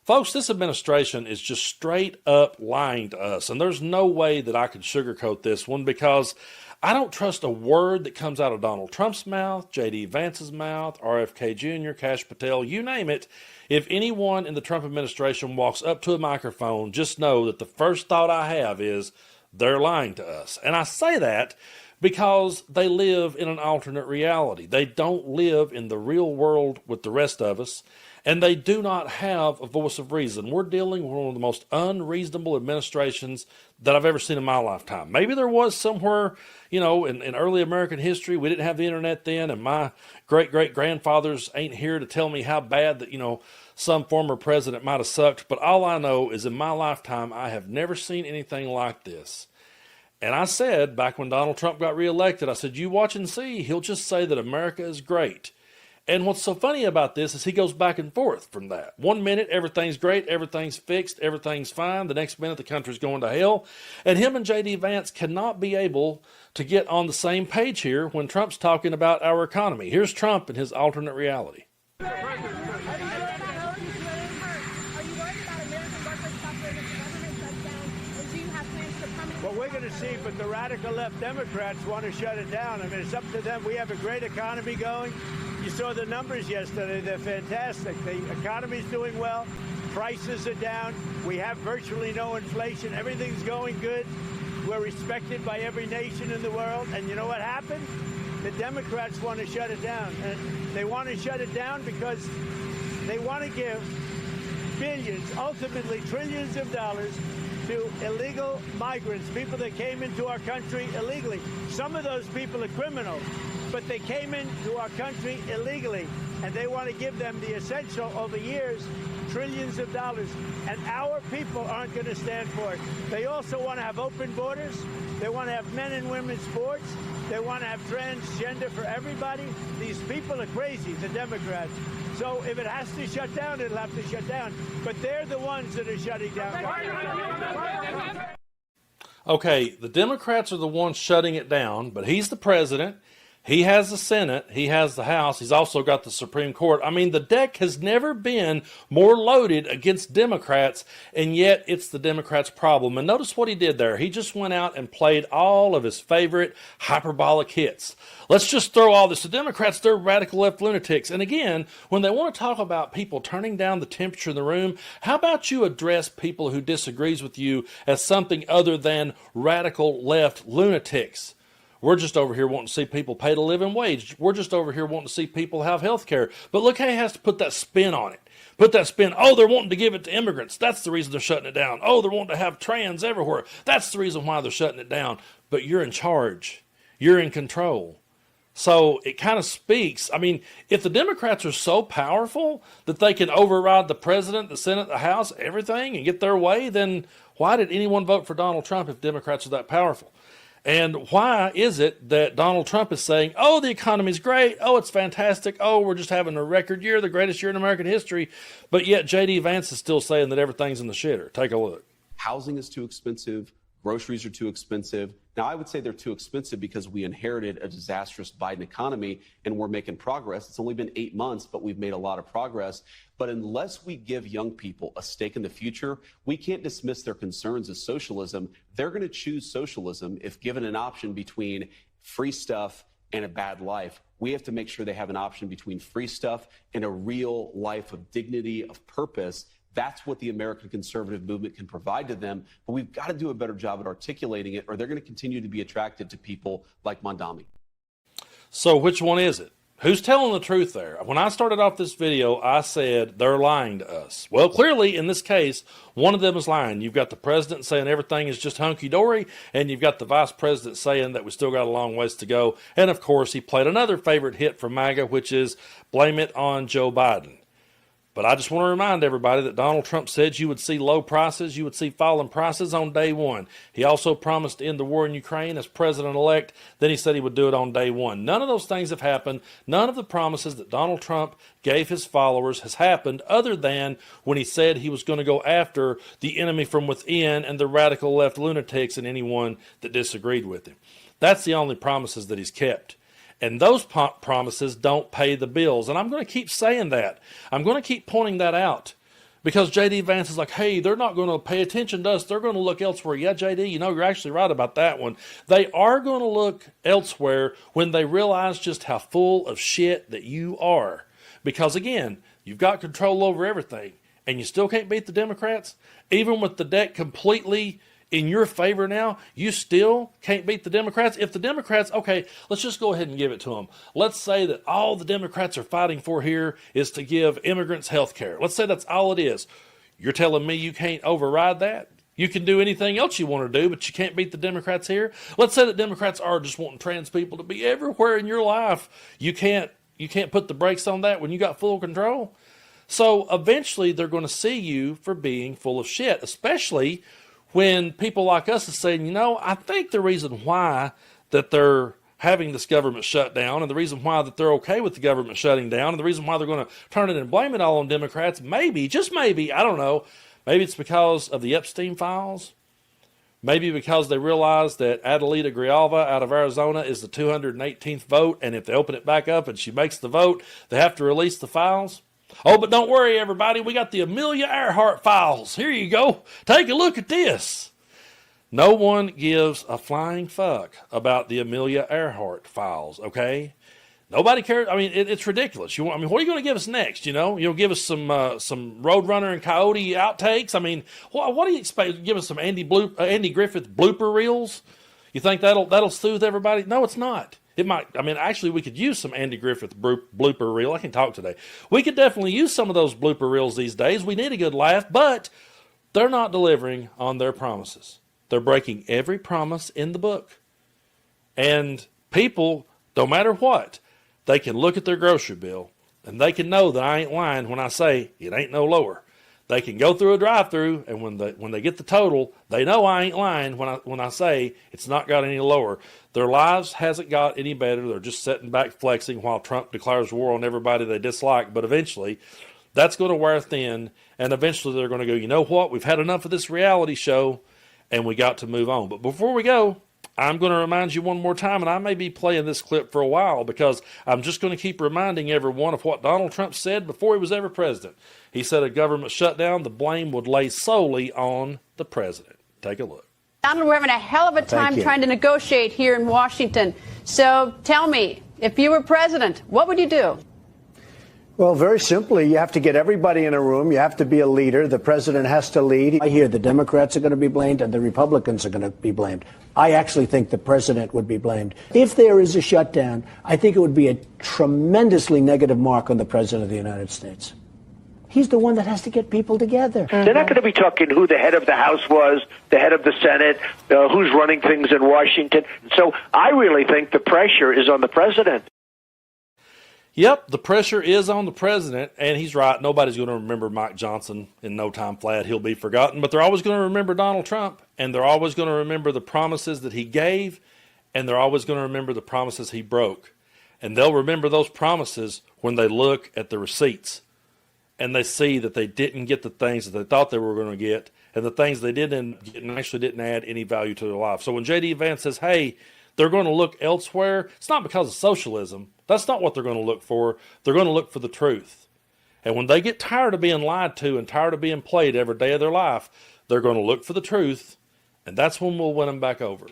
Folks, this administration is just straight up lying to us, and there's no way that I could sugarcoat this one because I don't trust a word that comes out of Donald Trump's mouth, J.D. Vance's mouth, RFK Jr., Kash Patel, you name it. If anyone in the Trump administration walks up to a microphone, just know that the first thought I have is they're lying to us. And I say that because they live in an alternate reality. They don't live in the real world with the rest of us, and they do not have a voice of reason. We're dealing with one of the most unreasonable administrations that I've ever seen in my lifetime. Maybe there was somewhere, in early American history, we didn't have the internet then, and my great-great-grandfathers ain't here to tell me how bad that, some former president might have sucked. But all I know is in my lifetime, I have never seen anything like this. And I said, back when Donald Trump got reelected, I said, you watch and see. He'll just say that America is great. And what's so funny about this is he goes back and forth from that. 1 minute, everything's great, everything's fixed, everything's fine. The next minute, the country's going to hell. And him and J.D. Vance cannot be able to get on the same page here when Trump's talking about our economy. Here's Trump in his alternate reality. Well, we're going to see, but the radical left Democrats want to shut it down. I mean, it's up to them. We have a great economy going. You saw the numbers yesterday. They're fantastic. The economy's doing well. Prices are down. We have virtually no inflation. Everything's going good. We're respected by every nation in the world. And you know what happened? The Democrats want to shut it down. And they want to shut it down because they want to give billions, ultimately trillions of dollars to illegal migrants, people that came into our country illegally. Some of those people are criminals, but they came into our country illegally, and they want to give them the essential over years, trillions of dollars, and our people aren't going to stand for it. They also want to have open borders. They want to have men and women's sports. They want to have transgender for everybody. These people are crazy, the Democrats. So if it has to shut down, it'll have to shut down. But they're the ones that are shutting down. Okay, the Democrats are the ones shutting it down, but he's the president. He has the Senate. He has the House. He's also got the Supreme Court. I mean, the deck has never been more loaded against Democrats, and yet it's the Democrats' problem. And notice what he did there. He just went out and played all of his favorite hyperbolic hits. Let's just throw all this. The Democrats, they're radical left lunatics. And again, when they want to talk about people turning down the temperature in the room, how about you address people who disagrees with you as something other than radical left lunatics? We're just over here wanting to see people paid a living wage. We're just over here wanting to see people have health care. But look how he has to put that spin on it. Put that spin. Oh, they're wanting to give it to immigrants. That's the reason they're shutting it down. Oh, they're wanting to have trans everywhere. That's the reason why they're shutting it down. But you're in charge. You're in control. So it kind of speaks. I mean, if the Democrats are so powerful that they can override the president, the Senate, the House, everything, and get their way, then why did anyone vote for Donald Trump if Democrats are that powerful? And why is it that Donald Trump is saying, oh, the economy's great, oh, it's fantastic, oh, we're just having a record year, the greatest year in American history, but yet J.D. Vance is still saying that everything's in the shitter? Take a look. Housing is too expensive. Groceries are too expensive. Now, I would say they're too expensive because we inherited a disastrous Biden economy and we're making progress. It's only been 8 months, but we've made a lot of progress. But unless we give young people a stake in the future, we can't dismiss their concerns as socialism. They're going to choose socialism if given an option between free stuff and a bad life. We have to make sure they have an option between free stuff and a real life of dignity, of purpose. That's what the American conservative movement can provide to them. But we've got to do a better job at articulating it, or they're going to continue to be attracted to people like Mondami. So which one is it? Who's telling the truth there? When I started off this video, I said they're lying to us. Well, clearly, in this case, one of them is lying. You've got the president saying everything is just hunky-dory, and you've got the vice president saying that we still got a long ways to go. And, of course, he played another favorite hit from MAGA, which is blame it on Joe Biden. But I just want to remind everybody that Donald Trump said you would see low prices, you would see falling prices on day one. He also promised to end the war in Ukraine as president-elect. Then he said he would do it on day one. None of those things have happened. None of the promises that Donald Trump gave his followers has happened other than when he said he was going to go after the enemy from within and the radical left lunatics and anyone that disagreed with him. That's the only promises that he's kept. And those promises don't pay the bills. And I'm going to keep saying that. I'm going to keep pointing that out Because J.D. Vance is like, hey, they're not going to pay attention to us. They're going to look elsewhere. Yeah, J.D., you know, you're actually right about that one. They are going to look elsewhere when they realize just how full of shit that you are. Because, again, you've got control over everything, and you still can't beat the Democrats. Even with the deck completely in your favor now, you still can't beat the Democrats. If the Democrats, okay, let's just go ahead and give it to them. Let's say that all the Democrats are fighting for here is to give immigrants health care. Let's say that's all it is. You're telling me you can't override that? You can do anything else you want to do, but you can't beat the Democrats here? Let's say that Democrats are just wanting trans people to be everywhere in your life. You can't put the brakes on that when you got full control. So eventually they're going to see you for being full of shit, especially when people like us are saying, you know, I think the reason why that they're having this government shutdown and the reason why that they're okay with the government shutting down and the reason why they're going to turn it and blame it all on Democrats, maybe, just maybe, I don't know, maybe it's because of the Epstein files. Maybe because they realize that Adelita Grijalva out of Arizona is the 218th vote, and if they open it back up and she makes the vote, they have to release the files. Oh, but don't worry, everybody. We got the Amelia Earhart files. Here you go. Take a look at this. No one gives a flying fuck about the Amelia Earhart files, okay? Nobody cares. I mean, it's ridiculous. What are you going to give us next? You'll give us some Roadrunner and Coyote outtakes. I mean, what do you expect? Give us some Andy Griffith blooper reels? You think that'll soothe everybody? No, it's not. It might. I mean, actually, we could use some Andy Griffith blooper reel. I can talk today. We could definitely use some of those blooper reels these days. We need a good laugh, but they're not delivering on their promises. They're breaking every promise in the book. And people, no matter what, they can look at their grocery bill and they can know that I ain't lying when I say it ain't no lower. They can go through a drive-through, and when they get the total, they know I ain't lying when I say it's not got any lower. Their lives hasn't got any better. They're just sitting back flexing while Trump declares war on everybody they dislike. But eventually, that's going to wear thin, and eventually they're going to go, you know what? We've had enough of this reality show, and we got to move on. But before we go, I'm going to remind you one more time, and I may be playing this clip for a while because I'm just going to keep reminding everyone of what Donald Trump said before he was ever president. He said a government shutdown, the blame would lay solely on the president. Take a look. Donald, we're having a hell of a time trying to negotiate here in Washington. So tell me, if you were president, what would you do? Well, very simply, you have to get everybody in a room. You have to be a leader. The president has to lead. I hear the Democrats are going to be blamed and the Republicans are going to be blamed. I actually think the president would be blamed. If there is a shutdown, I think it would be a tremendously negative mark on the president of the United States. He's the one that has to get people together. They're not going to be talking who the head of the House was, the head of the Senate, who's running things in Washington. So I really think the pressure is on the president. Yep, the pressure is on the president, and he's right. Nobody's going to remember Mike Johnson in no time flat. He'll be forgotten, but they're always going to remember Donald Trump, and they're always going to remember the promises that he gave, and they're always going to remember the promises he broke. And they'll remember those promises when they look at the receipts, and they see that they didn't get the things that they thought they were going to get, and the things they didn't get and actually didn't add any value to their life. So when J.D. Vance says, hey, they're going to look elsewhere, it's not because of socialism. That's not what they're going to look for. They're going to look for the truth. And when they get tired of being lied to and tired of being played every day of their life, they're going to look for the truth, and that's when we'll win them back over.